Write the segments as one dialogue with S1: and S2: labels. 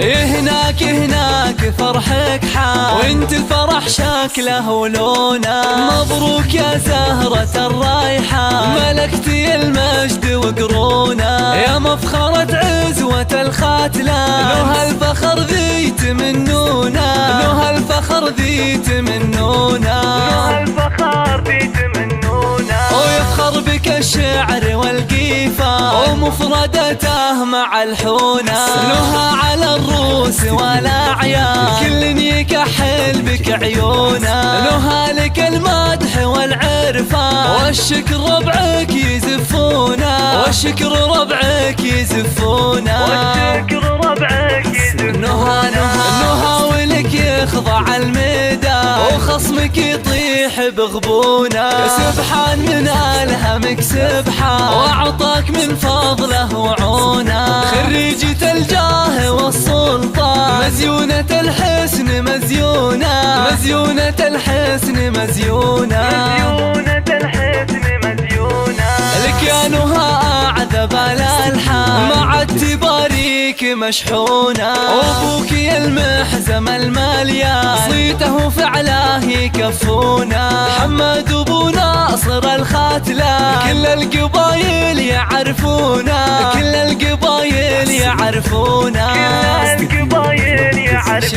S1: هناك فرحك حال، وانت الفرح شكله ولونه. مبروك يا زهرة الريحان، ملكتي المجد وقرونه. يا مفخرة عزوة الختلة، له الفخر ذي تمنونه، له الفخر ذي تمنونه، له الفخر ذي تمنونه. ويفخر بك الشعر والقيفة، ومفردته مع الحونه. لها على الروس والاعيان، كل يكحل بك عيونه. لها لك المدح والعرفان، والشكر ربعك يزفونه، والشكر ربعك يزفونه، والشكر ربعك يزفونه. نهى ولك يخضع المدى، وخصمك يطيح بغبونه. سبحان من ألهمك سبحان، وأعطاك من فضله وعونه. خريجة الجاه والسلطان، مزيونة الحسن مزيونة، مزيونة الحسن مزيونة، مزيونة الحسن مزيونة. لك يا نهى أعذب الألحان، مع التباريك مشحونة. وأبوك يا المحزم المليان، صيته فعلاه يكفونه. محمد أبو ناصر الختلة، كل القبايل يعرفونه، كل القبايل يعرفونه، كل القبايل يعرفونه.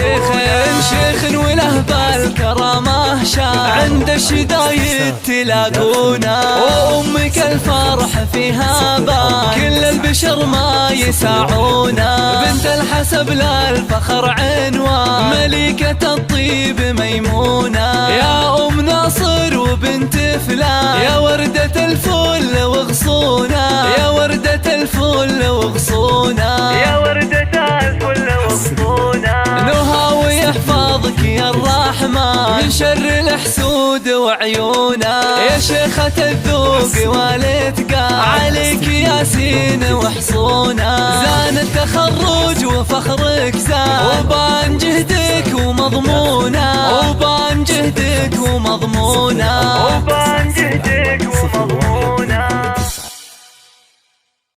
S1: شيخ وله بالكرامة شان، عند الشدايد تلاقونه. وأمك الفرح فيها بان، كل البشر ما يساعونه. بنت الحسب للفخر عنوان، ملكة الطيب ميمونة. يا أم ناصر وبنت فلان، يا وردة الفل وغصونة، يا وردة الفل وغصونة، يا وردة الفل وغصونة. نهى ويحفظك يا الرحمن، من شر الحسود وعيونه. يا شيخة الذوق والاتقان، عليك ياسين وحصونه. زان التخرج وفخرك زان، وبان جهدك ومضمونه، وبان جهدك ومضمونه، وبان جهدك